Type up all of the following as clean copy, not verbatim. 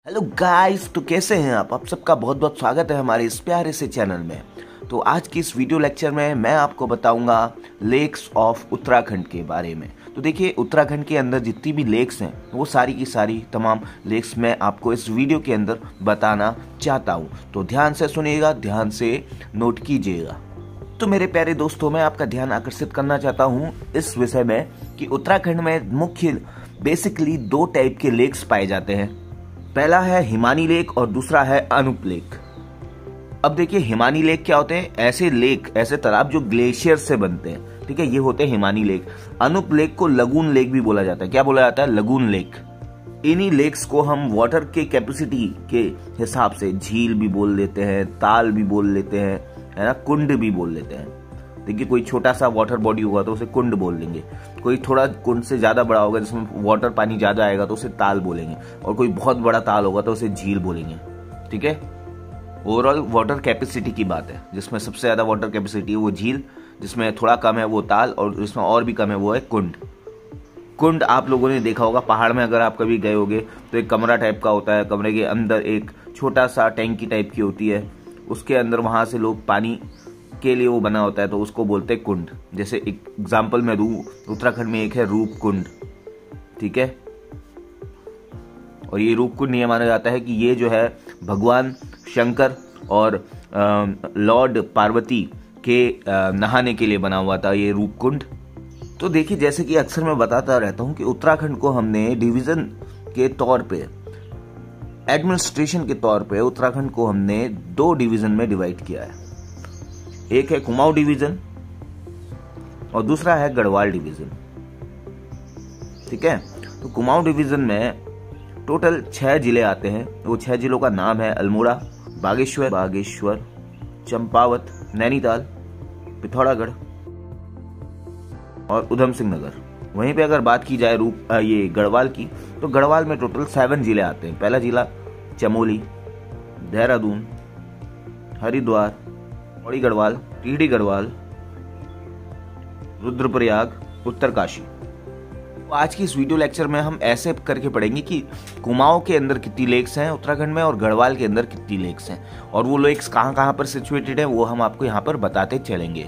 Hello guys, तो कैसे हैं आप सबका बहुत बहुत स्वागत है हमारे इस प्यारे से चैनल में। तो आज की इस वीडियो लेक्चर में मैं आपको बताऊंगा लेक्स ऑफ उत्तराखंड के बारे में। तो देखिए, उत्तराखंड के अंदर जितनी भी लेक्स हैं वो सारी की सारी तमाम लेक्स मैं आपको इस वीडियो के अंदर बताना चाहता हूं। तो ध्यान से सुनिएगा, ध्यान से नोट कीजिएगा। तो मेरे प्यारे दोस्तों, मैं आपका ध्यान आकर्षित करना चाहता हूं इस विषय में कि उत्तराखंड में मुख्य बेसिकली दो टाइप के लेक्स पाए जाते हैं। पहला है हिमानी लेक और दूसरा है अनूप लेक। अब देखिए, हिमानी लेक क्या होते हैं? ऐसे लेक, ऐसे तालाब जो ग्लेशियर से बनते हैं, ठीक है, ये होते हैं हिमानी लेक। अनूप लेक को लगून लेक भी बोला जाता है। क्या बोला जाता है? Lagoon lake. इन्हीं लेक्स को हम वाटर के कैपेसिटी के हिसाब से झील भी बोल देते हैं, ताल भी बोल लेते हैं, है ना, कुंड भी बोल लेते हैं। देखिए, कोई छोटा सा वाटर बॉडी होगा तो उसे कुंड बोल देंगे, कोई थोड़ा कुंड से ज्यादा बड़ा होगा जिसमें वाटर पानी ज्यादा आएगा तो उसे ताल बोलेंगे, और कोई बहुत बड़ा ताल होगा तो उसे झील बोलेंगे। ठीक है, ओवरऑल वाटर कैपेसिटी की बात है। जिसमें सबसे ज्यादा वाटर कैपेसिटी है वो झील, जिसमें थोड़ा कम है वो ताल, और जिसमें और भी कम है वो है कुंड। कुंड आप लोगों ने देखा होगा पहाड़ में, अगर आप कभी गए होगे तो एक कमरा टाइप का होता है, कमरे के अंदर एक छोटा सा टैंकी टाइप की होती है, उसके अंदर वहां से लोग पानी के लिए वो बना होता है, तो उसको बोलते हैं कुंड। जैसे एक एग्जाम्पल मैं दूं, उत्तराखंड में एक है रूप कुंड, ठीक है, और ये रूप कुंड ये माना जाता है कि ये जो है भगवान शंकर और लॉर्ड पार्वती के नहाने के लिए बना हुआ था ये रूप कुंड। तो देखिए, जैसे कि अक्सर मैं बताता रहता हूं कि उत्तराखंड को हमने डिवीजन के तौर पे, एडमिनिस्ट्रेशन के तौर पे उत्तराखंड को हमने दो डिवीजन में डिवाइड किया है। एक है कुमाऊं डिवीजन और दूसरा है गढ़वाल डिवीजन। ठीक है, तो कुमाऊं डिवीजन में टोटल 6 जिले आते हैं। वो 6 जिलों का नाम है अल्मोड़ा, बागेश्वर, चंपावत, नैनीताल, पिथौरागढ़ और उधम सिंह नगर। वहीं पे अगर बात की जाए ये गढ़वाल की, तो गढ़वाल में टोटल 7 जिले आते हैं। पहला जिला चमोली, देहरादून, हरिद्वार, पौड़ी गढ़वाल, टिहरी गढ़वाल, रुद्रप्रयाग, उत्तरकाशी। तो आज की इस वीडियो लेक्चर में हम ऐसे करके पढ़ेंगे कि कुमाऊं के अंदर कितनी लेक्स हैं उत्तराखंड में और गढ़वाल के अंदर कितनी लेक्स हैं, और वो लेक्स कहां कहां पर सिचुएटेड हैं वो हम आपको यहां पर बताते चलेंगे।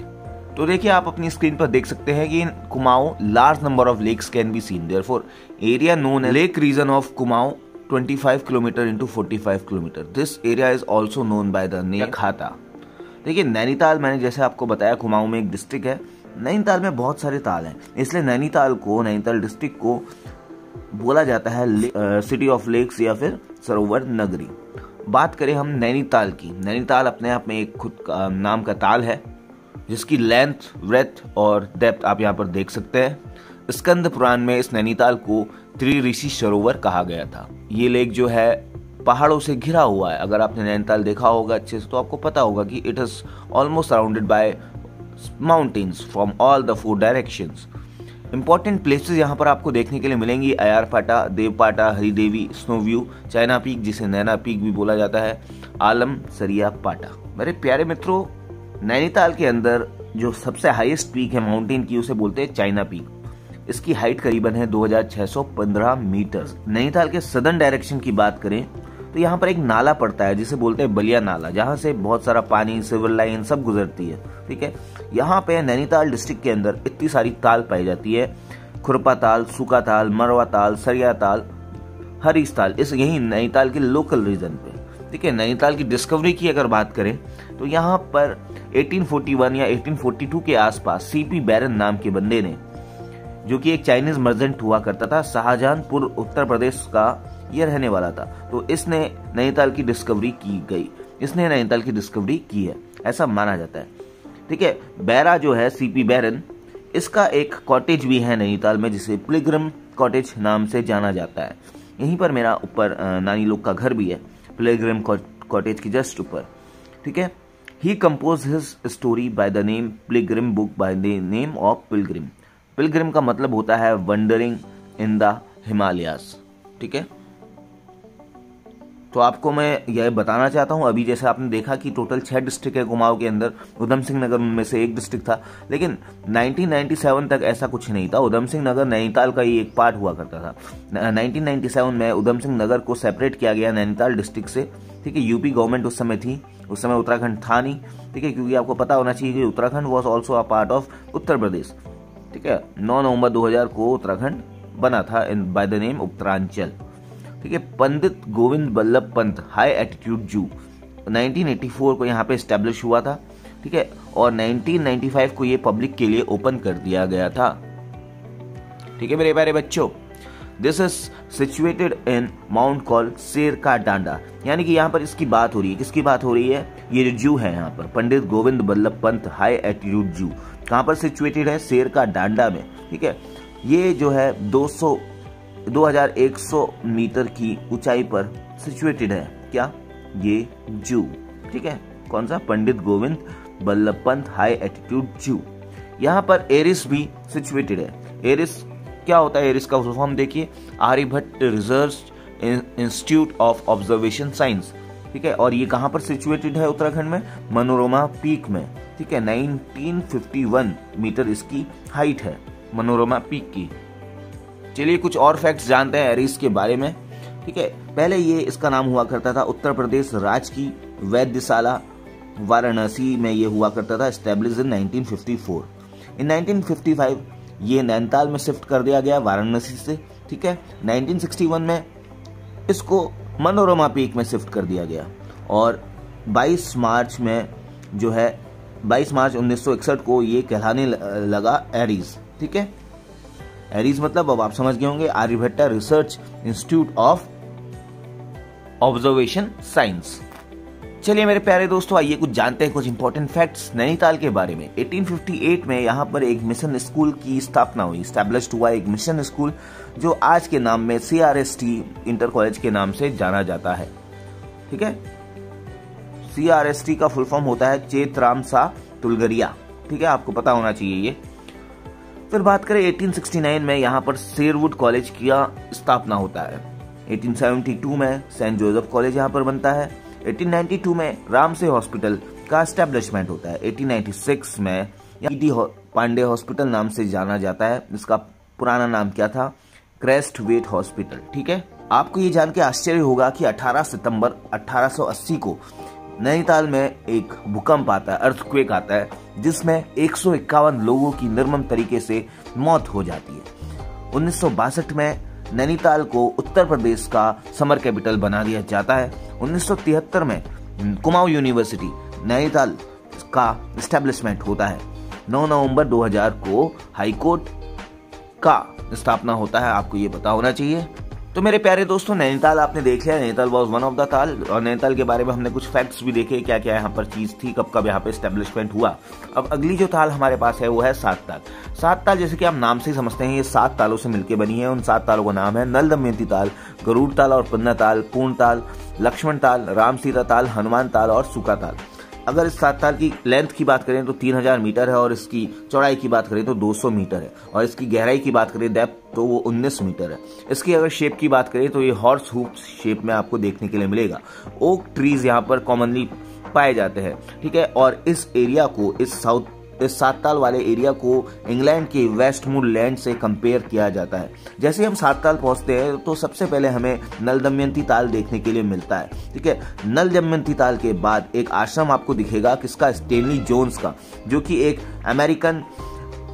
तो देखिए, आप अपनी स्क्रीन पर देख सकते हैं कि in Kumaon large number of lakes can be seen, therefore area known as lake region of Kumaon 25 kilometre into 45 kilometre. This area is also known by the name Khata. देखिए, नैनीताल, मैंने जैसे आपको बताया कुमाऊं में एक डिस्ट्रिक्ट है, नैनीताल में बहुत सारे ताल हैं, इसलिए नैनीताल डिस्ट्रिक्ट को बोला जाता है सिटी ऑफ लेक्स या फिर सरोवर नगरी। बात करें हम नैनीताल की, नैनीताल अपने आप में एक खुद का नाम का ताल है, जिसकी लेंथ, ब्रेथ और डेप्थ आप यहाँ पर देख सकते हैं। स्कंद पुराण में इस नैनीताल को त्रिऋषि सरोवर कहा गया था। ये लेक जो है पहाड़ों से घिरा हुआ है। अगर आपने नैनीताल देखा होगा अच्छे से तो आपको पता होगा कि it is almost surrounded by mountains from all the 4 directions. Important places यहाँ पर आपको देखने के लिए मिलेंगी: Ayarpatta, Deopatta, Haridevi, snow view, China peak जिसे नैना पीक भी बोला जाता है, आलम सरिया पाटा। मेरे प्यारे मित्रों, नैनीताल के अंदर जो सबसे हाईएस्ट पीक है माउंटेन की, उसे बोलते हैं चाइना पीक। इसकी हाइट करीबन है 2615 मीटर। नैनीताल के सदर्न डायरेक्शन की बात करें तो यहाँ पर एक नाला पड़ता है जिसे बोलते हैं बलिया नाला, जहाँ से बहुत सारा पानी, सिविल लाइन सब गुजरती है। ठीक है, यहाँ पे नैनीताल डिस्ट्रिक्ट के अंदर इतनी सारी ताल पाई जाती है: खुरपा ताल, सूखा ताल, मरवा ताल, सरिया ताल, हरीश ताल। इस यही नैनीताल के लोकल रीजन पे। ठीक है, नैनीताल की डिस्कवरी की अगर बात करें तो यहाँ पर 1841 या 1842 के आसपास सीपी बैरन नाम के बंदे ने, जो कि एक चाइनीज मर्चेंट हुआ करता था, शाहजहानपुर उत्तर प्रदेश का ये रहने वाला था, तो इसने नैनीताल की डिस्कवरी की है, ऐसा माना जाता है। ठीक है, बैरा जो है, सीपी बैरन, इसका एक कॉटेज भी है नैनीताल में जिसे पिलग्रिम कॉटेज नाम से जाना जाता है। यहीं पर मेरा ऊपर नानी लोग का घर भी है, पिलग्रिम कॉटेज की जस्ट ऊपर। ठीक है, he compose his story by the name Pilgrim book by the name of Pilgrim. Pilgrim का मतलब होता है वंडरिंग इन द हिमालयाज। ठीक है, तो आपको मैं यह बताना चाहता हूँ, अभी जैसे आपने देखा कि टोटल 6 डिस्ट्रिक्ट है कुमाऊं के अंदर, उधम सिंह नगर उनमें से एक डिस्ट्रिक्ट था, लेकिन 1997 तक ऐसा कुछ नहीं था। उधम सिंह नगर नैनीताल का ही एक पार्ट हुआ करता था। 1997 में उधम सिंह नगर को सेपरेट किया गया नैनीताल डिस्ट्रिक्ट से, ठीक है। यूपी गवर्नमेंट उस समय थी, उस समय उत्तराखंड था नहीं, ठीक है, क्योंकि आपको पता होना चाहिए कि Uttarakhand was also a part of Uttar Pradesh, ठीक है। 9 नवंबर 2000 को उत्तराखंड बना था बाय द नेम उत्तरांचल, ठीक है। पंडित गोविंद बल्लभ पंत हाई एटीट्यूड जू 1984 को यहाँ पे एस्टेब्लिश हुआ था, ठीक है, और 1995 को ये पब्लिक के लिए ओपन कर दिया गया था, ठीक है मेरे प्यारे बच्चों। This is situated in mount call शेर का डांडा, यानी कि यहाँ पर इसकी बात हो रही है, किसकी बात हो रही है, ये जो जू है यहाँ पर पंडित गोविंद बल्लभ पंत हाई एटीट्यूड जू कहाँ पर सिचुएटेड है, शेर का डांडा में, ठीक है। ये जो है 2100 मीटर की ऊंचाई पर सिचुएटेड है, क्या, ये जू, ठीक है। कौन सा, पंडित गोविंद बल्लभ पंत हाई एटीट्यूड जू। यहाँ पर एरिस भी सिचुएटेड है। एरिस क्या होता है, एरिस का फुल फॉर्म देखिए, Aryabhatta research institute of observation science, ठीक है। और ये कहाँ पर सिचुएटेड है, उत्तराखंड में मनोरमा पीक में, ठीक है। 1951 मीटर इसकी हाइट है मनोरमा पीक की। चलिए कुछ और फैक्ट्स जानते हैं एरिस के बारे में, ठीक है। पहले ये इसका नाम हुआ करता था उत्तर प्रदेश राज्य की वैद्यशाला वाराणसी में ये हुआ करता था, एस्टेब्लिश इन 1954। इन 1955 ये नैनीताल में शिफ्ट कर दिया गया वाराणसी से, ठीक है। 1961 में इसको मनोरमा पीक में शिफ्ट कर दिया गया, और 22 मार्च में जो है 22 मार्च 1961 को ये कहलाने लगा एरिस, ठीक है। एरिस मतलब अब आप समझ गए होंगे, Aryabhatta research institute of observation science. चलिए मेरे प्यारे दोस्तों, आइए कुछ जानते हैं कुछ इंपॉर्टेंट फैक्ट्स नैनीताल के बारे में। 1858 में यहाँ पर एक मिशन स्कूल की स्थापना हुई, स्टैब्लिश्ड हुआ एक मिशन स्कूल, जो आज के नाम में CRST इंटर कॉलेज के नाम से जाना जाता है, ठीक है। CRST का फुल फॉर्म होता है चेतराम सा तुलगरिया, ठीक है, आपको पता होना चाहिए ये। फिर बात करें 1869 में यहाँ पर शेरवुड कॉलेज की स्थापना होता है। 1872 में सेंट जोसेफ कॉलेज यहाँ पर बनता है। 1892 में रामसे हॉस्पिटल का एस्टेब्लिशमेंट होता है। 1896 में डी पांडे हॉस्पिटल नाम से जाना जाता है, इसका पुराना नाम क्या था, क्रेस्ट वेट हॉस्पिटल, ठीक है। आपको ये जान के आश्चर्य होगा कि 18 सितंबर 1880 को नैनीताल में एक भूकंप आता है, अर्थक्वेक आता है, जिसमें 151 लोगों की निर्मम तरीके से मौत हो जाती है। 1962 में नैनीताल को उत्तर प्रदेश का समर कैपिटल बना दिया जाता है। 1973 में कुमाऊं यूनिवर्सिटी नैनीताल का एस्टेब्लिशमेंट होता है। 9 नवंबर 2000 को हाईकोर्ट का स्थापना होता है, आपको ये पता होना चाहिए। तो मेरे प्यारे दोस्तों, नैनीताल आपने देख लिया, Nainital was one of the ताल, और नैनीताल के बारे में हमने कुछ फैक्ट्स भी देखे, क्या क्या यहाँ पर चीज थी, कब कब यहाँ पे एस्टेब्लिशमेंट हुआ। अब अगली जो ताल हमारे पास है वो है सात ताल। सात ताल जैसे कि आप नाम से ही समझते हैं, ये 7 तालों से मिलकर बनी है। उन 7 तालों का नाम है नल दमयंती ताल, गरुड़ ताल और पन्ना ताल, पूर्ण ताल, लक्ष्मण ताल, राम सीता ताल, हनुमान ताल और सुका ताल। अगर इस 7 ताल की लेंथ की बात करें तो 3000 मीटर है, और इसकी चौड़ाई की बात करें तो 200 मीटर है, और इसकी गहराई की बात करें डेप्थ तो वो 19 मीटर है। इसकी अगर शेप की बात करें तो ये हॉर्स हुप शेप में आपको देखने के लिए मिलेगा। ओक ट्रीज यहाँ पर कॉमनली पाए जाते हैं, ठीक है। और इस एरिया को, इस 7 ताल वाले एरिया को इंग्लैंड के वेस्टमूरलैंड से कंपेयर किया जाता है। जैसे हम 7 ताल पहुंचते हैं तो सबसे पहले हमें नल दमयंती ताल देखने के लिए मिलता है, ठीक है। नल दमयंती ताल के बाद एक आश्रम आपको दिखेगा, किसका, स्टेनली जोन्स का, जो कि एक अमेरिकन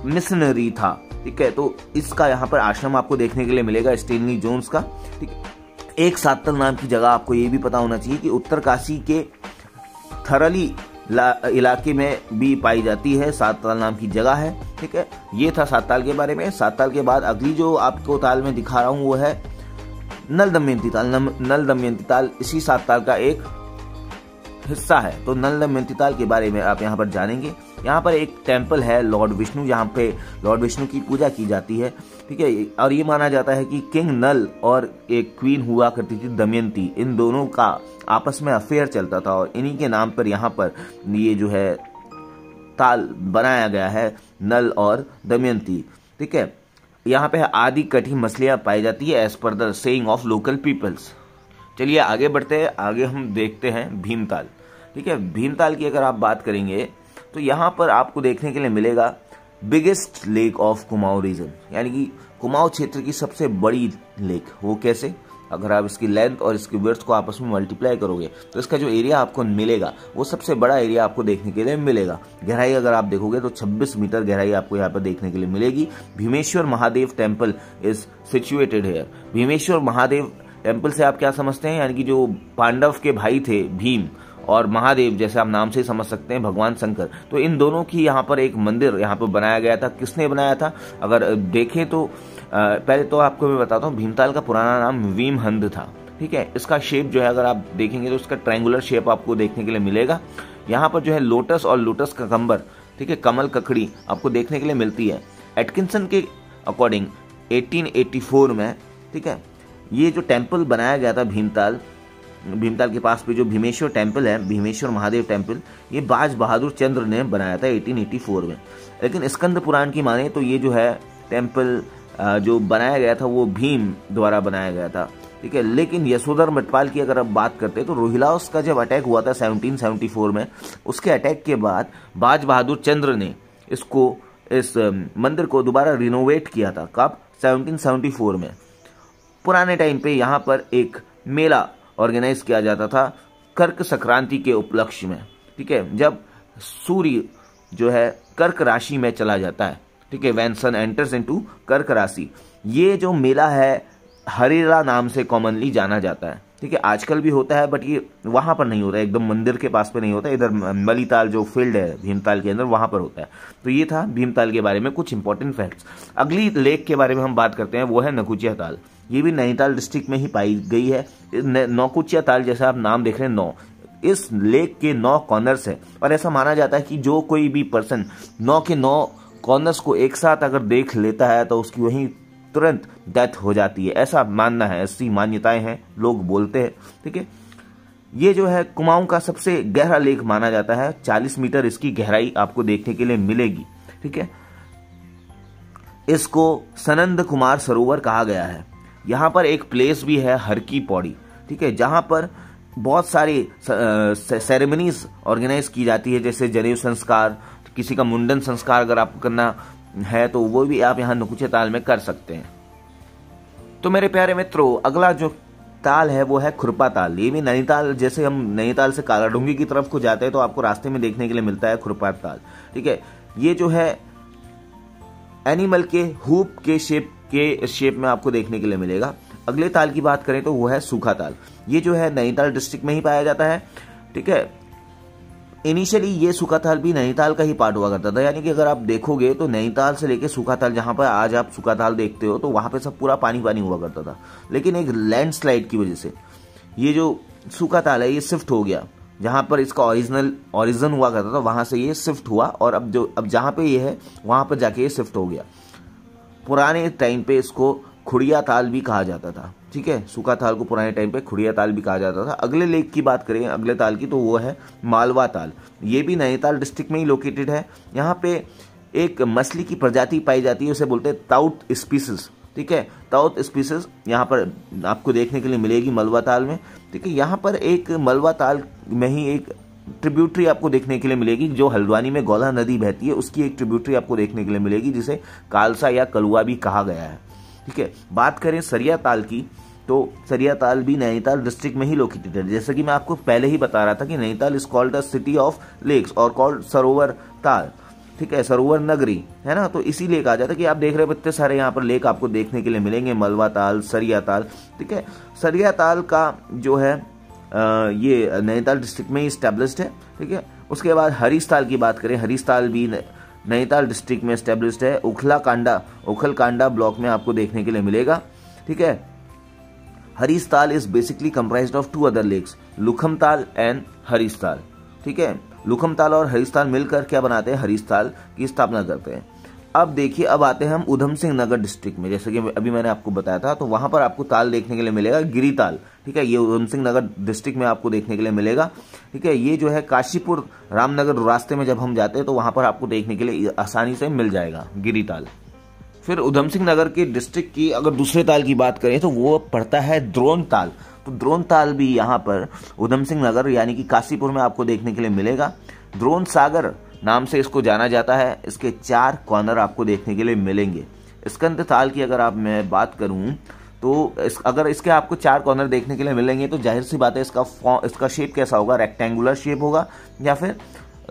मिशनरी था, ठीक है। तो इसका यहाँ पर आश्रम आपको देखने के लिए मिलेगा, स्टेनली जोन्स का, ठीक है। एक 7 ताल नाम की जगह आपको ये भी पता होना चाहिए कि उत्तरकाशी के थरली इलाके में भी पाई जाती है, 7 ताल नाम की जगह है, ठीक है। ये था 7 ताल के बारे में। 7 ताल के बाद अगली जो आपको ताल में दिखा रहा हूं वो है नल दमयंती ताल। नल दमयंती ताल इसी 7 ताल का एक हिस्सा है। तो नल दमयंती ताल के बारे में आप यहाँ पर जानेंगे। यहाँ पर एक टेम्पल है लॉर्ड विष्णु, जहाँ पे लॉर्ड विष्णु की पूजा की जाती है, ठीक है। और ये माना जाता है कि किंग नल और एक क्वीन हुआ करती थी दमयंती, इन दोनों का आपस में अफेयर चलता था, और इन्हीं के नाम पर यहाँ पर ये जो है ताल बनाया गया है, नल और दमयंती, ठीक है। यहाँ पे आदि कठी मछलियाँ पाई जाती है as per the saying of local peoples. चलिए आगे बढ़ते हैं, आगे हम देखते हैं भीमताल। ठीक है, भीमताल की अगर आप बात करेंगे तो यहाँ पर आपको देखने के लिए मिलेगा biggest lake of Kumaon region, यानी कि कुमाऊं क्षेत्र की सबसे बड़ी लेक। वो कैसे? अगर आप इसकी लेंथ और इसकी विड्थ को आपस में मल्टीप्लाई करोगे तो इसका जो एरिया आपको मिलेगा वो सबसे बड़ा एरिया आपको देखने के लिए मिलेगा। गहराई अगर आप देखोगे तो 26 मीटर गहराई आपको यहाँ पर देखने के लिए मिलेगी। Bhimeshwar Mahadev temple is situated here. Bhimeshwar Mahadev temple से आप क्या समझते हैं? यानी कि जो पांडव के भाई थे भीम और महादेव, जैसे आप नाम से ही समझ सकते हैं भगवान शंकर, तो इन दोनों की यहाँ पर एक मंदिर यहाँ पर बनाया गया था। किसने बनाया था? अगर देखें तो पहले तो आपको मैं बताता हूँ, भीमताल का पुराना नाम भीमहंद था। ठीक है, इसका शेप जो है अगर आप देखेंगे तो इसका ट्रायंगुलर शेप आपको देखने के लिए मिलेगा। यहाँ पर जो है लोटस और लोटस का कंबर, ठीक है, कमल ककड़ी आपको देखने के लिए मिलती है। एटकिंसन के अकॉर्डिंग 1884 में, ठीक है, ये जो टेम्पल बनाया गया था भीमताल के पास पे जो भीमेश्वर टेम्पल है, भीमेश्वर महादेव टेम्पल, ये बाज बहादुर चंद्र ने बनाया था 1884 में। लेकिन स्कंद पुराण की माने तो ये जो है टेम्पल जो बनाया गया था वो भीम द्वारा बनाया गया था। ठीक है, लेकिन यशोधर मटपाल की अगर आप बात करते हैं तो रोहिलास का जब अटैक हुआ था 1774 में, उसके अटैक के बाद बाज बहादुर चंद्र ने इस मंदिर को दोबारा रिनोवेट किया था। कब? 1774 में। पुराने टाइम पे यहाँ पर एक मेला ऑर्गेनाइज किया जाता था कर्क संक्रांति के उपलक्ष्य में। ठीक है, जब सूर्य जो है कर्क राशि में चला जाता है, ठीक है, व्हेन सन एंटर्स इनटू कर्क राशि, ये जो मेला है हरेला नाम से कॉमनली जाना जाता है। ठीक है, आजकल भी होता है बट ये वहां पर नहीं होता है, एकदम मंदिर के पास पे नहीं होता है, इधर मलीताल जो फील्ड है भीमताल के अंदर वहां पर होता है। तो ये था भीमताल के बारे में कुछ इंपॉर्टेंट फैक्ट्स। अगली लेक के बारे में हम बात करते हैं, वो है नकुचिया ताल। ये भी नैनीताल डिस्ट्रिक्ट में ही पाई गई है। नौकुचिया ताल, जैसा आप नाम देख रहे हैं 9, इस लेक के 9 कॉर्नर्स है और ऐसा माना जाता है कि जो कोई भी पर्सन 9 के 9 कॉर्नर्स को एक साथ अगर देख लेता है तो उसकी वहीं तुरंत डेथ हो जाती है, ऐसा मानना है, ऐसी मान्यताएं हैं, लोग बोलते हैं। ठीक है, ये जो है कुमाऊं का सबसे गहरा लेक माना जाता है। 40 मीटर इसकी गहराई आपको देखने के लिए मिलेगी। ठीक है, इसको सनंद कुमार सरोवर कहा गया है। यहाँ पर एक प्लेस भी है हर की पौड़ी, ठीक है, जहाँ पर बहुत सारी सेरेमनीज ऑर्गेनाइज की जाती है, जैसे जनेऊ संस्कार, किसी का मुंडन संस्कार अगर आपको करना है तो वो भी आप यहाँ नकुचिया ताल में कर सकते हैं। तो मेरे प्यारे मित्रों, अगला जो ताल है वो है खुरपा ताल। ये भी नैनीताल, जैसे हम नैनीताल से कालाडूंगी की तरफ को जाते हैं तो आपको रास्ते में देखने के लिए मिलता है खुरपा ताल। ठीक है, ये जो है एनिमल के हुप के शेप में आपको देखने के लिए मिलेगा। अगले ताल की बात करें तो वो है सूखा ताल। ये जो है नैनीताल डिस्ट्रिक्ट में ही पाया जाता है। ठीक है, इनिशियली ये सूखा ताल भी नैनीताल का ही पार्ट हुआ करता था, यानी कि अगर आप देखोगे तो नैनीताल से लेके सूखा ताल, जहां पर आज आप सूखा ताल देखते हो, तो वहां पे सब पूरा पानी पानी हुआ करता था। लेकिन एक लैंडस्लाइड की वजह से ये जो सूखा ताल है ये शिफ्ट हो गया, जहां पर इसका ओरिजिन हुआ करता था वहां से ये शिफ्ट हुआ और अब जहां पे ये है वहां पर जाके ये शिफ्ट हो गया। पुराने टाइम पे इसको खुड़िया ताल भी कहा जाता था। ठीक है, सूखा ताल को पुराने टाइम पे खुड़िया ताल भी कहा जाता था। अगले लेक की बात करें अगले ताल की तो वो है मालवा ताल। ये भी नैनीताल डिस्ट्रिक्ट में ही लोकेटेड है। यहाँ पे एक मछली की प्रजाति पाई जाती है, उसे बोलते हैं ताउट स्पीसीज। ठीक है, ताउट स्पीसीज यहाँ पर आपको देखने के लिए मिलेगी मलवा ताल में। ठीक है, यहाँ पर एक मलवा ताल में ही एक ट्रिब्यूटरी आपको देखने के लिए मिलेगी, जो हल्द्वानी में गौला नदी बहती है, उसकी एक ट्रिब्यूटरी आपको देखने के लिए मिलेगी, जिसे कालसा या कलुआ भी कहा गया है। ठीक है, बात करें सरिया ताल की तो सरिया ताल भी नैनीताल डिस्ट्रिक्ट में ही लोकेटेड है। जैसे कि मैं आपको पहले ही बता रहा था कि Nainital is called the city of lakes और कॉल्ड सरोवर ताल। ठीक है, सरोवर नगरी है ना, तो इसीलिए कहा जाता है कि आप देख रहे हो इतने सारे यहाँ पर लेक आपको देखने के लिए मिलेंगे, मलवा ताल, सरिया ताल। ठीक है, सरिया ताल का जो है ये नैनीताल डिस्ट्रिक्ट में ही स्टैब्लिश्ड है। ठीक है, उसके बाद हरीश ताल की बात करें, हरीश ताल भी नैनीताल डिस्ट्रिक्ट में स्टैब्लिश्ड है। उखल कांडा ब्लॉक में आपको देखने के लिए मिलेगा। ठीक है, Harish Tal is basically comprised of 2 other lakes, Lukham Tal and Harish ताल। ठीक है, लुखम ताल और हरीश ताल मिलकर क्या बनाते हैं, हरीश ताल की स्थापना करते हैं। अब देखिए, अब आते हैं हम उधम सिंह नगर डिस्ट्रिक्ट में। जैसे कि अभी मैंने आपको बताया था, तो वहां पर आपको ताल देखने के लिए मिलेगा गिरी ताल। ठीक है, ये उधम सिंह नगर डिस्ट्रिक्ट में आपको देखने के लिए मिलेगा। ठीक है, ये जो है काशीपुर रामनगर रास्ते में जब हम जाते हैं तो वहां पर आपको देखने के लिए आसानी से मिल जाएगा गिरी ताल। फिर उधम सिंह नगर के डिस्ट्रिक्ट की अगर दूसरे ताल की बात करें तो वो पड़ता है द्रोण ताल। तो द्रोण ताल भी यहाँ पर उधम सिंह नगर यानी कि काशीपुर में आपको देखने के लिए मिलेगा। द्रोण सागर नाम से इसको जाना जाता है। इसके 4 कॉर्नर आपको देखने के लिए मिलेंगे। स्कंद ताल की अगर आप मैं बात करूं तो अगर इसके आपको 4 कॉर्नर देखने के लिए मिलेंगे तो जाहिर सी बात है इसका शेप कैसा होगा, रेक्टेंगुलर शेप होगा या फिर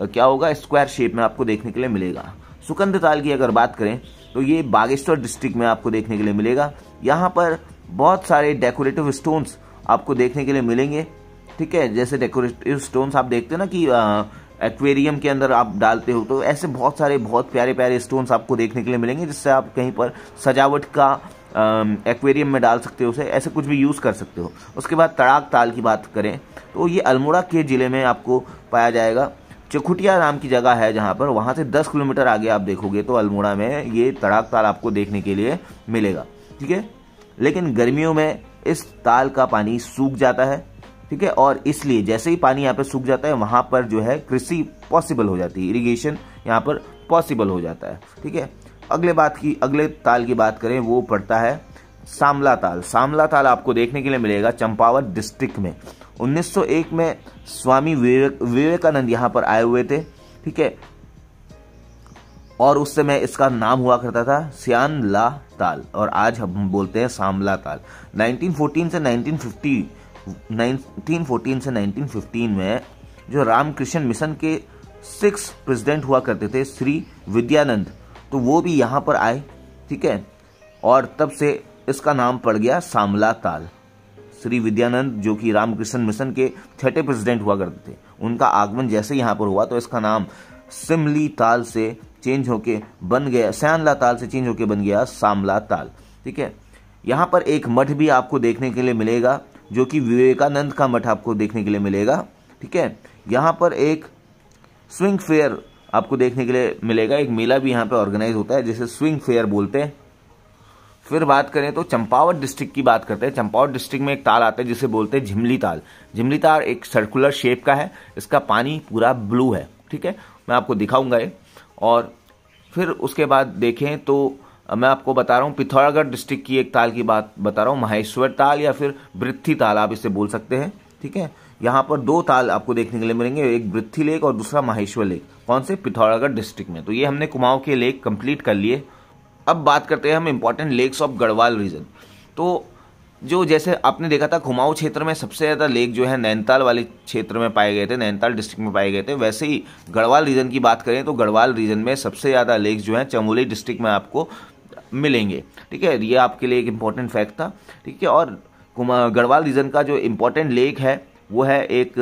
क्या होगा, स्क्वायर शेप में आपको देखने के लिए मिलेगा। सुकंद ताल की अगर बात करें तो ये बागेश्वर डिस्ट्रिक्ट में आपको देखने के लिए मिलेगा। यहाँ पर बहुत सारे डेकोरेटिव स्टोन्स आपको देखने के लिए मिलेंगे, ठीक है। जैसे डेकोरेटिव स्टोन्स आप देखते हैं ना कि एक्वेरियम के अंदर आप डालते हो, तो ऐसे बहुत सारे बहुत प्यारे प्यारे स्टोन्स आपको देखने के लिए मिलेंगे, जिससे आप कहीं पर सजावट का एक्वेरियम में डाल सकते हो, उसे ऐसे कुछ भी यूज़ कर सकते हो। उसके बाद तड़ाक ताल की बात करें तो ये अल्मोड़ा के ज़िले में आपको पाया जाएगा। चकुटिया नाम की जगह है जहाँ पर, वहाँ से 10 किलोमीटर आगे आप देखोगे तो अल्मोड़ा में ये तड़ाक ताल आपको देखने के लिए मिलेगा, ठीक है। लेकिन गर्मियों में इस ताल का पानी सूख जाता है, ठीक है, और इसलिए जैसे ही पानी यहाँ पे सूख जाता है वहाँ पर जो है कृषि पॉसिबल हो जाती है, इरिगेशन यहाँ पर पॉसिबल हो जाता है, ठीक है। अगले ताल की बात करें वो पड़ता है सामला ताल। सामला ताल आपको देखने के लिए मिलेगा चंपावत डिस्ट्रिक्ट में। 1901 में स्वामी विवेकानंद यहाँ पर आए हुए थे, ठीक है, और उस समय इसका नाम हुआ करता था सियानला ताल और आज हम बोलते हैं सामला ताल। 1914 से 1915 में जो रामकृष्ण मिशन के 6 प्रेसिडेंट हुआ करते थे श्री विद्यानंद, तो वो भी यहाँ पर आए, ठीक है, और तब से इसका नाम पड़ गया सामला ताल। श्री विद्यानंद जो कि रामकृष्ण मिशन के 6ठे प्रेसिडेंट हुआ करते थे, उनका आगमन जैसे यहाँ पर हुआ तो इसका नाम सिमली ताल से चेंज होके बन गया, सयानला ताल से चेंज होके बन गया सामला ताल, ठीक है। यहाँ पर एक मठ भी आपको देखने के लिए मिलेगा जो कि विवेकानंद का मठ आपको देखने के लिए मिलेगा, ठीक है। यहाँ पर एक स्विंग फेयर आपको देखने के लिए मिलेगा, एक मेला भी यहाँ पे ऑर्गेनाइज होता है जिसे स्विंग फेयर बोलते हैं। फिर बात करें तो चंपावत डिस्ट्रिक्ट की बात करते हैं। चंपावत डिस्ट्रिक्ट में एक ताल आता है जिसे बोलते हैं झिमली ताल। झिमली ताल एक सर्कुलर शेप का है, इसका पानी पूरा ब्लू है, ठीक है, मैं आपको दिखाऊंगा ये। और फिर उसके बाद देखें तो मैं आपको बता रहा हूँ पिथौरागढ़ डिस्ट्रिक्ट की एक ताल की बात बता रहा हूँ, माहेश्वर ताल या फिर वृथी ताल आप इसे बोल सकते हैं, ठीक है। यहाँ पर 2 ताल आपको देखने के लिए मिलेंगे, एक वृथी लेक और दूसरा माहेश्वर लेक। कौन से? पिथौरागढ़ डिस्ट्रिक्ट में। तो ये हमने कुमाऊं के लेक कंप्लीट कर लिए। अब बात करते हैं हम important lakes of Garhwal region. तो जो जैसे आपने देखा था कुमाऊं क्षेत्र में सबसे ज़्यादा लेक जो है नैनीताल वाले क्षेत्र में पाए गए थे, नैनीताल डिस्ट्रिक्ट में पाए गए थे, वैसे ही गढ़वाल रीजन की बात करें तो गढ़वाल रीजन में सबसे ज़्यादा लेक्स जो हैं चमोली डिस्ट्रिक्ट में आपको मिलेंगे, ठीक है। ये आपके लिए एक इम्पॉर्टेंट फैक्ट था, ठीक है। और गढ़वाल रीजन का जो इम्पोर्टेंट लेक है वो है एक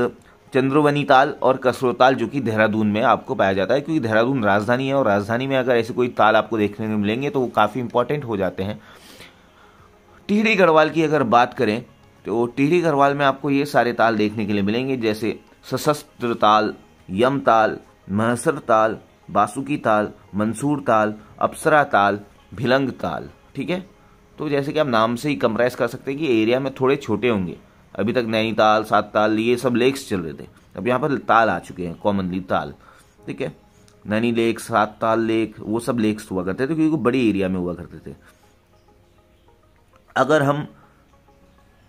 चंद्रवनी ताल और कसरो ताल, जो कि देहरादून में आपको पाया जाता है, क्योंकि देहरादून राजधानी है और राजधानी में अगर ऐसे कोई ताल आपको देखने को मिलेंगे तो वो काफ़ी इंपॉर्टेंट हो जाते हैं। टिहरी गढ़वाल की अगर बात करें तो टिहरी गढ़वाल में आपको ये सारे ताल देखने के लिए मिलेंगे, जैसे सशस्त्र ताल, यम ताल, महसर ताल, बासुकी ताल, मंसूर ताल, अप्सरा ताल, भिलंग ताल, ठीक है। तो जैसे कि आप नाम से ही कंप्राइज कर सकते हैं कि एरिया में थोड़े छोटे होंगे। अभी तक नैनीताल, 7 ताल ये सब लेक्स चल रहे थे, अब यहाँ पर ताल आ चुके हैं, कॉमनली ताल, ठीक है। नैनी लेक, 7 ताल लेक, वो सब लेक्स हुआ करते थे क्योंकि बड़ी एरिया में हुआ करते थे। अगर हम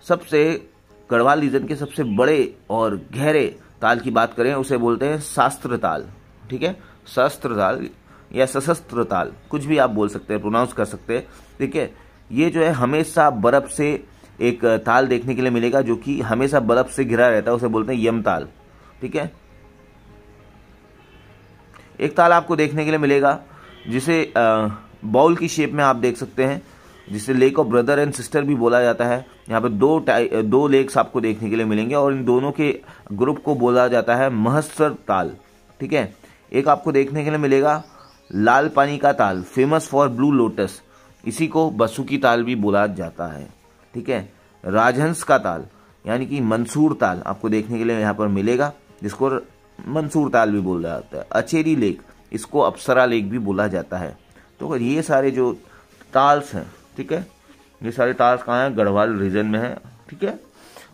सबसे गढ़वाल रीजन के सबसे बड़े और गहरे ताल की बात करें उसे बोलते हैं शास्त्र ताल, ठीक है। शस्त्र ताल या सशस्त्र ताल, कुछ भी आप बोल सकते हैं, प्रोनाउंस कर सकते हैं, ठीक है। ये जो है हमेशा बर्फ से एक ताल देखने के लिए मिलेगा जो कि हमेशा बर्फ से घिरा रहता है, उसे बोलते हैं यम ताल, ठीक है। एक ताल आपको देखने के लिए मिलेगा जिसे बाउल की शेप में आप देख सकते हैं, जिसे lake of brother and sister भी बोला जाता है। यहाँ पे दो लेक्स आपको देखने के लिए मिलेंगे और इन दोनों के ग्रुप को बोला जाता है महस्सर ताल, ठीक है। एक आपको देखने के लिए मिलेगा लाल पानी का ताल, फेमस फॉर ब्लू लोटस, इसी को बसुकी ताल भी बोला जाता है, ठीक है। राजहंस का ताल यानी कि मंसूर ताल आपको देखने के लिए यहाँ पर मिलेगा, जिसको मंसूर ताल भी बोला जाता है। अचेरी लेक, इसको अप्सरा लेक भी बोला जाता है। तो ये सारे जो ताल्स हैं, ठीक है, ये सारे ताल्स कहाँ हैं? गढ़वाल रीजन में है, ठीक है,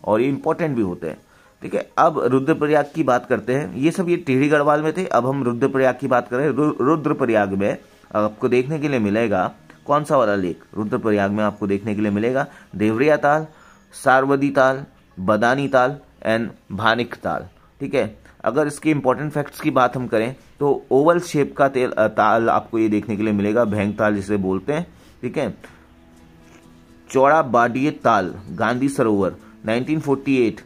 और ये इंपॉर्टेंट भी होते हैं, ठीक है। अब रुद्रप्रयाग की बात करते हैं। ये सब ये टिहरी गढ़वाल में थे, अब हम रुद्रप्रयाग की बात करें। रुद्रप्रयाग में आपको देखने के लिए मिलेगा कौन सा वाला लेक? रुद्रप्रयाग में आपको देखने के लिए मिलेगा देवरिया ताल, सारवदी ताल, बदानी ताल एंड भानिक ताल। ठीक है, अगर इसके इंपॉर्टेंट फैक्ट्स की बात हम करें तो ओवल शेप का ताल आपको ये देखने के लिए मिलेगा, भेंग ताल जिसे बोलते हैं। ठीक है, चौड़ा बाडिये ताल, गांधी सरोवर 1948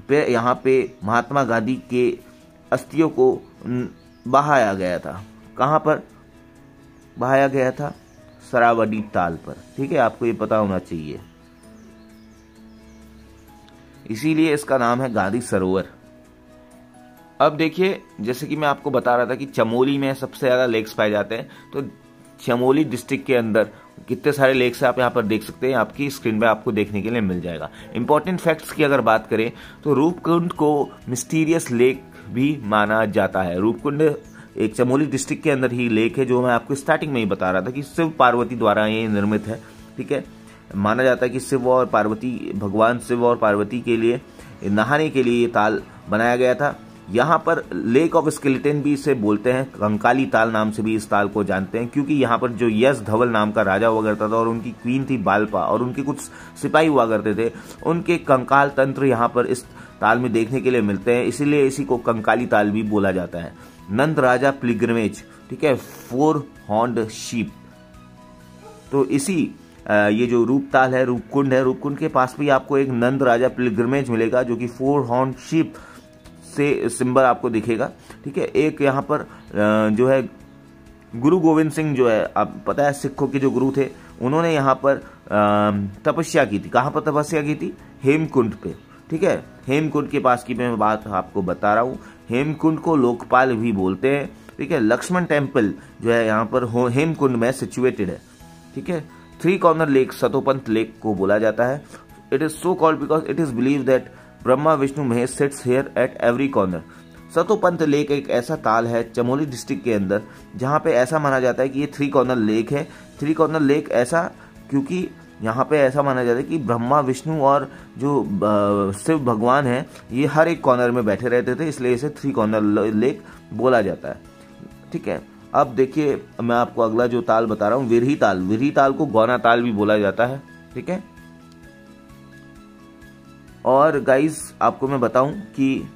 पे यहाँ पे महात्मा गांधी के अस्थियों को बहाया गया था। कहाँ पर बहाया गया था? शरावती ताल पर। ठीक है, आपको ये पता होना चाहिए, इसीलिए इसका नाम है गांधी सरोवर। अब देखिए, जैसे कि मैं आपको बता रहा था कि चमोली में सबसे ज्यादा लेक्स पाए जाते हैं, तो चमोली डिस्ट्रिक्ट के अंदर कितने सारे लेक्स आप यहाँ पर देख सकते हैं, आपकी स्क्रीन पे आपको देखने के लिए मिल जाएगा। इंपॉर्टेंट फैक्ट्स की अगर बात करें तो रूपकुंड को मिस्टीरियस लेक भी माना जाता है। रूपकुंड एक चमोली डिस्ट्रिक्ट के अंदर ही लेक है, जो मैं आपको स्टार्टिंग में ही बता रहा था कि शिव पार्वती द्वारा ये निर्मित है। ठीक है, माना जाता है कि शिव और पार्वती, भगवान शिव और पार्वती के लिए नहाने के लिए ये ताल बनाया गया था। यहाँ पर लेक ऑफ स्केलेटन भी इसे बोलते हैं, कंकाली ताल नाम से भी इस ताल को जानते हैं, क्योंकि यहाँ पर जो यश धवल नाम का राजा हुआ करता था और उनकी क्वीन थी बालपा और उनके कुछ सिपाही हुआ करते थे, उनके कंकाल तंत्र यहाँ पर इस ताल में देखने के लिए मिलते हैं, इसीलिए इसी को कंकाली ताल भी बोला जाता है। नंद राजा पिलग्रिमेज, ठीक है, 4 हॉर्न्ड शीप, तो इसी ये जो रूप ताल है, रूपकुंड है, रूपकुंड के पास भी आपको एक नंद राजा पिलग्रिमेज मिलेगा जो कि 4 हॉर्न शीप से सिंबल आपको दिखेगा। ठीक है, एक यहाँ पर जो है गुरु गोविंद सिंह जो है, आप पता है सिखों के जो गुरु थे, उन्होंने यहाँ पर तपस्या की थी। कहाँ पर तपस्या की थी? हेमकुंड पे। ठीक है, हेमकुंड के पास की मैं बात आपको बता रहा हूँ। हेमकुंड को लोकपाल भी बोलते हैं। ठीक है, लक्ष्मण टेम्पल जो है यहाँ पर हेमकुंड में सिचुएटेड है। ठीक है, 3 कॉर्नर लेक सतोपंत लेक को बोला जाता है। It is so called because it is believe that Brahma Vishnu Mahesh sits here at every corner. Satopanth lake एक ऐसा ताल है चमोली डिस्ट्रिक्ट के अंदर जहाँ पे ऐसा माना जाता है कि ये 3 कॉर्नर लेक है। 3 कॉर्नर लेक ऐसा क्योंकि यहाँ पे ऐसा माना जाता है कि ब्रह्मा विष्णु और जो शिव भगवान है ये हर एक कॉर्नर में बैठे रहते थे, इसलिए इसे 3 कॉर्नर लेक बोला जाता है। ठीक है, अब देखिए मैं आपको अगला जो ताल बता रहा हूँ, विरही ताल। विरही ताल को गौना ताल भी बोला जाता है। ठीक है, और गाइस आपको मैं बताऊं कि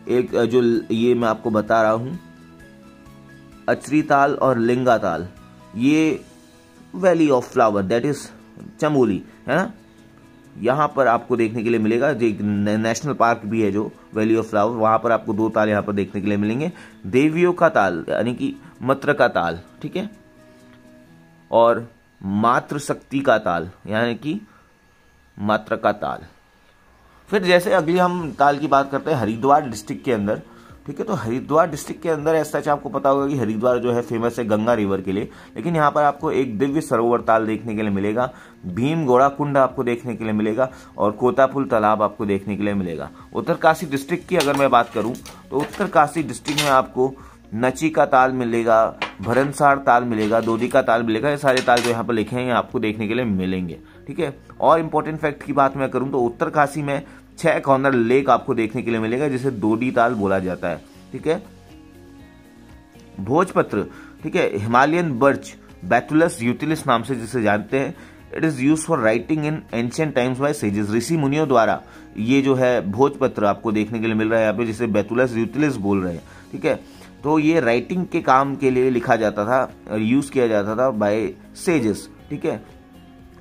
एक जो ये मैं आपको बता रहा हूं अचरी ताल और लिंगा ताल, ये valley of flower that is Chamoli है ना, यहाँ पर आपको देखने के लिए मिलेगा। जो नेशनल पार्क भी है जो वैली ऑफ फ्लावर, वहां पर आपको 2 ताल यहाँ पर देखने के लिए मिलेंगे। देवियों का ताल यानी कि मत्र का ताल, ठीक है, और मातृशक्ति का ताल यानी कि मात्र का ताल। फिर जैसे अगली हम ताल की बात करते हैं हरिद्वार डिस्ट्रिक्ट के अंदर। ठीक है, तो हरिद्वार डिस्ट्रिक्ट के अंदर ऐसा आपको पता होगा कि हरिद्वार जो है फेमस है गंगा रिवर के लिए, लेकिन यहाँ पर आपको एक दिव्य सरोवर ताल देखने के लिए मिलेगा, भीम गोड़ा कुंड आपको देखने के लिए मिलेगा और कोतापुल तालाब आपको देखने के लिए मिलेगा। उत्तरकाशी डिस्ट्रिक्ट की अगर मैं बात करूँ तो उत्तरकाशी डिस्ट्रिक्ट में आपको नची का ताल मिलेगा, भरनसार ताल मिलेगा, दोदी का ताल मिलेगा। ये सारे ताल जो यहाँ पर लिखे हैं आपको देखने के लिए मिलेंगे। ठीक है, और इम्पोर्टेंट फैक्ट की बात मैं करूँ तो उत्तरकाशी में 6 कॉर्नर लेक आपको देखने के लिए मिलेगा जिसे दोडी ताल बोला जाता है। ठीक है, भोजपत्र, ठीक है, हिमालयन बर्च बैटुलस यूटिलिस नाम से जिसे जानते हैं। It is use for writing in ancient times by sages. ऋषि मुनियों द्वारा ये जो है भोजपत्र आपको देखने के लिए मिल रहा है यहाँ पे, जिसे बैटुलस यूटिलिस बोल रहे हैं। ठीक है, तो ये राइटिंग के काम के लिए लिखा जाता था और यूज किया जाता था बाय सेजेस। ठीक है,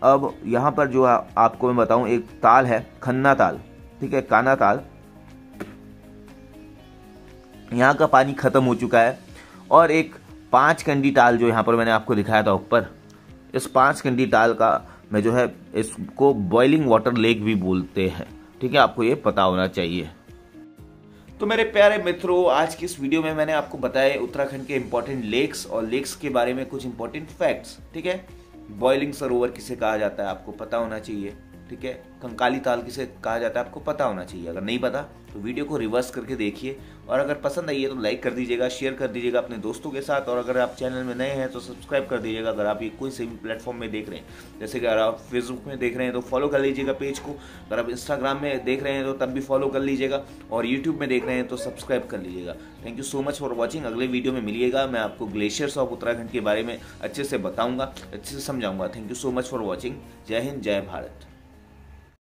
अब यहाँ पर जो आपको मैं बताऊं एक ताल है खन्ना ताल। ठीक है, काना ताल, यहाँ का पानी खत्म हो चुका है। और एक 5 कंडी ताल जो यहाँ पर मैंने आपको दिखाया था ऊपर, इस 5 कंडी ताल का मैं जो है इसको बॉइलिंग वाटर लेक भी बोलते हैं। ठीक है, आपको ये पता होना चाहिए। तो मेरे प्यारे मित्रों, आज की इस वीडियो में मैंने आपको बताया उत्तराखंड के इंपॉर्टेंट लेक्स और लेक्स के बारे में कुछ इंपॉर्टेंट फैक्ट्स। ठीक है, बॉइलिंग सरोवर किसे कहा जाता है आपको पता होना चाहिए। ठीक है, कंकाली ताल किसे कहा जाता है आपको पता होना चाहिए। अगर नहीं पता तो वीडियो को रिवर्स करके देखिए, और अगर पसंद आई है तो लाइक कर दीजिएगा, शेयर कर दीजिएगा अपने दोस्तों के साथ, और अगर आप चैनल में नए हैं तो सब्सक्राइब कर दीजिएगा। अगर आप ये कोई से भी प्लेटफॉर्म में देख रहे हैं, जैसे कि अगर आप फेसबुक में देख रहे हैं तो फॉलो कर लीजिएगा पेज को, अगर आप इंस्टाग्राम में देख रहे हैं तो तब भी फॉलो कर लीजिएगा, और यूट्यूब में देख रहे हैं तो सब्सक्राइब कर लीजिएगा। Thank you so much for watching. अगले वीडियो में मिलिएगा, मैं आपको ग्लेशियर्स ऑफ उत्तराखंड के बारे में अच्छे से बताऊंगा, अच्छे से समझाऊंगा। Thank you so much for watching. जय हिंद, जय भारत।